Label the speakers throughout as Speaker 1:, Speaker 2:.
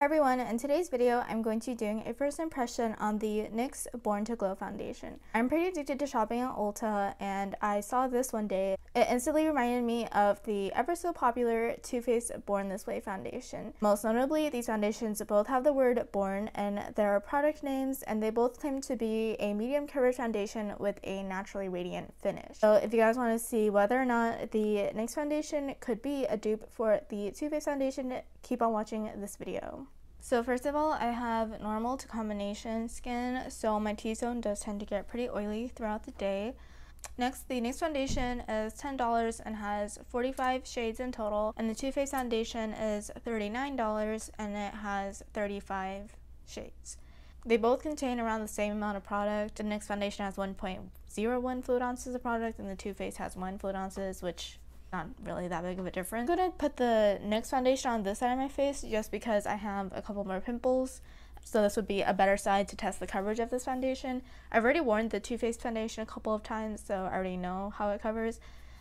Speaker 1: Hi everyone, in today's video I'm going to be doing a first impression on the NYX Born to Glow foundation. I'm pretty addicted to shopping at Ulta and I saw this one day. It instantly reminded me of the ever so popular Too Faced Born This Way foundation. Most notably, these foundations both have the word born in their product names and they both claim to be a medium coverage foundation with a naturally radiant finish. So if you guys want to see whether or not the NYX foundation could be a dupe for the Too Faced foundation, keep on watching this video. So first of all, I have normal to combination skin, so my T-zone does tend to get pretty oily throughout the day. Next, the NYX foundation is $10 and has 45 shades in total, and the Too Faced foundation is $39 and it has 35 shades. They both contain around the same amount of product. The NYX foundation has 1.01 fluid ounces of product and the Too Faced has 1 fluid ounces, which not really that big of a difference. I'm gonna put the NYX foundation on this side of my face just because I have a couple more pimples, so this would be a better side to test the coverage of this foundation. I've already worn the Too Faced foundation a couple of times, so I already know how it covers.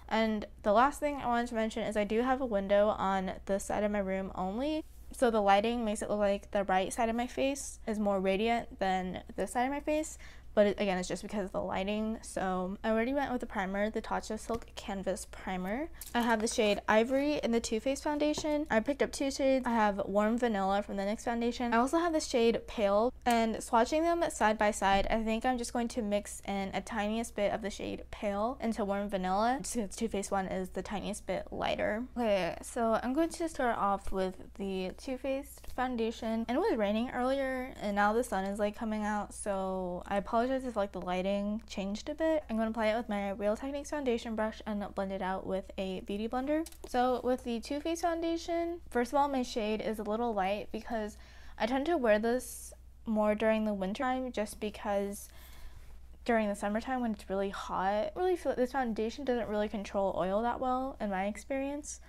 Speaker 1: And the last thing I wanted to mention is I do have a window on this side of my room only, so the lighting makes it look like the right side of my face is more radiant than this side of my face. But again, it's just because of the lighting. So I already went with the primer, the Tatcha Silk Canvas Primer. I have the shade Ivory in the Too Faced foundation. I picked up 2 shades. I have Warm Vanilla from the NYX foundation. I also have the shade Pale, and swatching them side by side, I think I'm just going to mix in a tiniest bit of the shade Pale into Warm Vanilla, just because the Too Faced one is the tiniest bit lighter. Okay, so I'm going to start off with the Too Faced foundation. And it was raining earlier, and now the sun is like coming out, so I apologize if like the lighting changed a bit. I'm going to apply it with my Real Techniques foundation brush and blend it out with a beauty blender. So with the Too Faced foundation, first of all, my shade is a little light because I tend to wear this more during the winter time, just because during the summertime when it's really hot, I really feel like this foundation doesn't really control oil that well in my experience.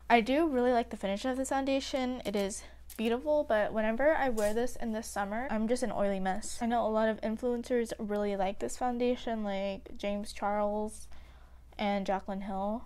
Speaker 1: I do really like the finish of this foundation. It is beautiful, but whenever I wear this in the summer, I'm just an oily mess. I know a lot of influencers really like this foundation, like James Charles and Jaclyn Hill.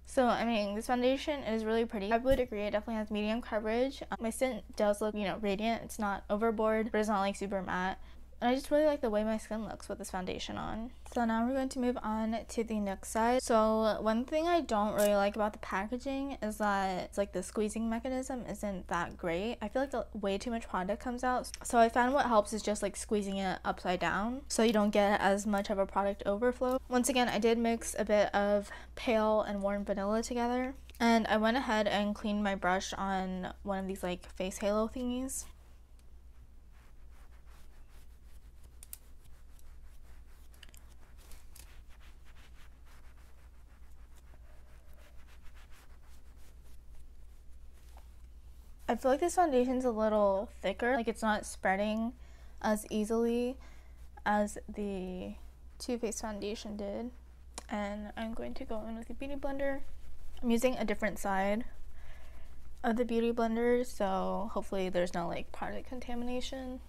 Speaker 1: So, I mean, this foundation is really pretty. I would agree it definitely has medium coverage. My skin does look, radiant. It's not overboard, but it's not like super matte. And I just really like the way my skin looks with this foundation on. So now we're going to move on to the NYX side. So one thing I don't really like about the packaging is that it's like the squeezing mechanism isn't that great. I feel like way too much product comes out. So I found what helps is just like squeezing it upside down so you don't get as much of a product overflow. Once again, I did mix a bit of Pale and Warm Vanilla together. And I went ahead and cleaned my brush on one of these like face halo thingies. I feel like this foundation's a little thicker, like it's not spreading as easily as the Too Faced foundation did. And I'm going to go in with the beauty blender. I'm using a different side of the beauty blender, so hopefully there's no like product contamination.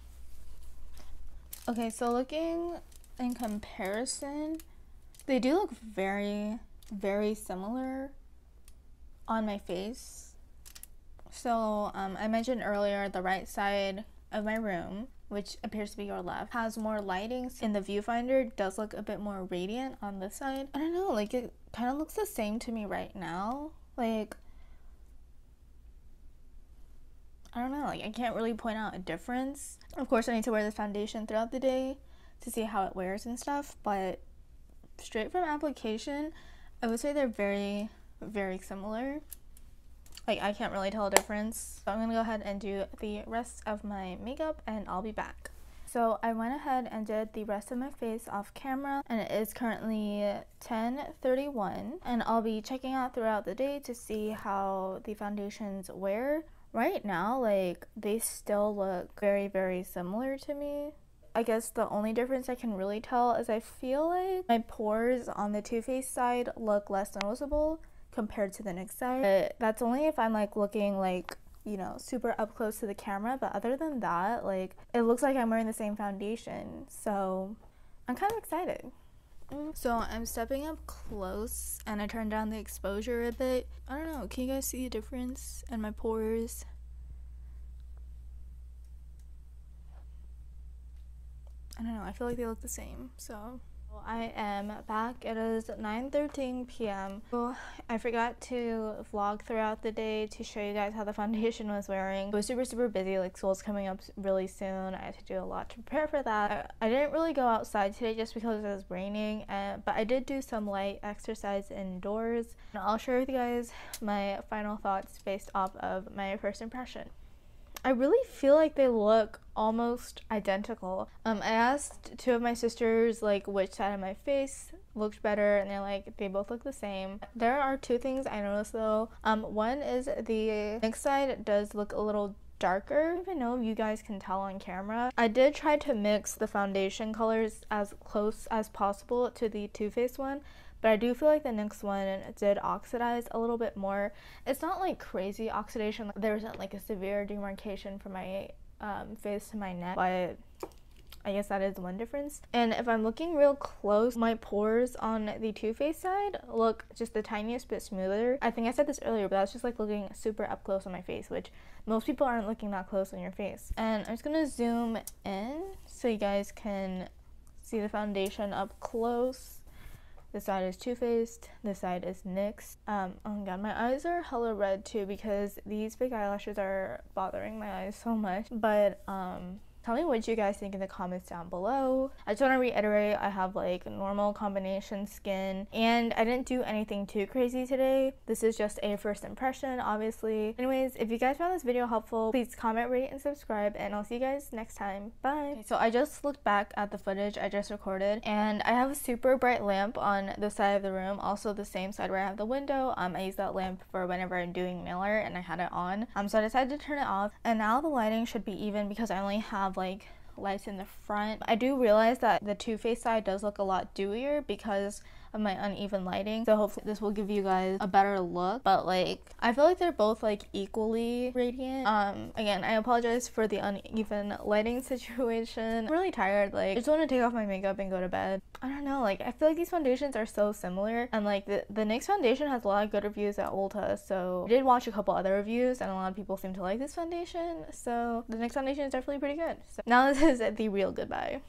Speaker 1: Okay, so looking in comparison, they do look very, very similar on my face. So I mentioned earlier the right side of my room, which appears to be your left, has more lighting. In the viewfinder, it does look a bit more radiant on this side. I don't know, like it kind of looks the same to me right now. Like, I don't know, like I can't really point out a difference. Of course, I need to wear this foundation throughout the day to see how it wears and stuff, but straight from application, I would say they're very, very similar. Like, I can't really tell a difference. So I'm gonna go ahead and do the rest of my makeup and I'll be back. So I went ahead and did the rest of my face off camera, and it is currently 10:31, and I'll be checking out throughout the day to see how the foundations wear. Right now, like, they still look very, very similar to me. I guess the only difference I can really tell is I feel like my pores on the Too Faced side look less noticeable compared to the NYX side, but that's only if I'm like looking like, super up close to the camera. But other than that, like, it looks like I'm wearing the same foundation, so I'm kind of excited. So I'm stepping up close and I turned down the exposure a bit. I don't know, can you guys see the difference in my pores? I don't know, I feel like they look the same. So I am back. It is 9:13 p.m. So I forgot to vlog throughout the day to show you guys how the foundation was wearing. It was super busy, like school's coming up really soon. I had to do a lot to prepare for that. I didn't really go outside today just because it was raining, but I did do some light exercise indoors. And I'll share with you guys my final thoughts based off of my first impression. I really feel like they look almost identical. I asked two of my sisters like which side of my face looked better, and they're like they both look the same. There are two things I noticed though. One is the NYX side does look a little darker. I don't even know if you guys can tell on camera. I did try to mix the foundation colors as close as possible to the Too Faced one, but I do feel like the NYX one did oxidize a little bit more. It's not like crazy oxidation. There wasn't like a severe demarcation from my face to my neck, but I guess that is one difference. And if I'm looking real close, my pores on the Too Faced side look just the tiniest bit smoother. I think I said this earlier, but that's just like looking super up close on my face, which most people aren't looking that close on your face. And I'm just gonna zoom in so you guys can see the foundation up close. This side is Too Faced, this side is NYX. Oh my god, my eyes are hella red too because these fake eyelashes are bothering my eyes so much. But tell me what you guys think in the comments down below. I just want to reiterate, I have like normal combination skin and I didn't do anything too crazy today. This is just a first impression, obviously. Anyways, if you guys found this video helpful, please comment, rate, and subscribe, and I'll see you guys next time. Bye. Okay, so I just looked back at the footage I just recorded, and I have a super bright lamp on the side of the room, also the same side where I have the window. I use that lamp for whenever I'm doing nail art, and I had it on. So I decided to turn it off, and now the lighting should be even because I only have like lights in the front. I do realize that the Too Faced side does look a lot dewier because of my uneven lighting, so hopefully this will give you guys a better look. But like I feel like they're both like equally radiant. Again, I apologize for the uneven lighting situation. I'm really tired, like I just want to take off my makeup and go to bed. I don't know, like I feel like these foundations are so similar, and like the NYX foundation has a lot of good reviews at Ulta, so I did watch a couple other reviews and a lot of people seem to like this foundation, so the NYX foundation is definitely pretty good. So now this is the real goodbye.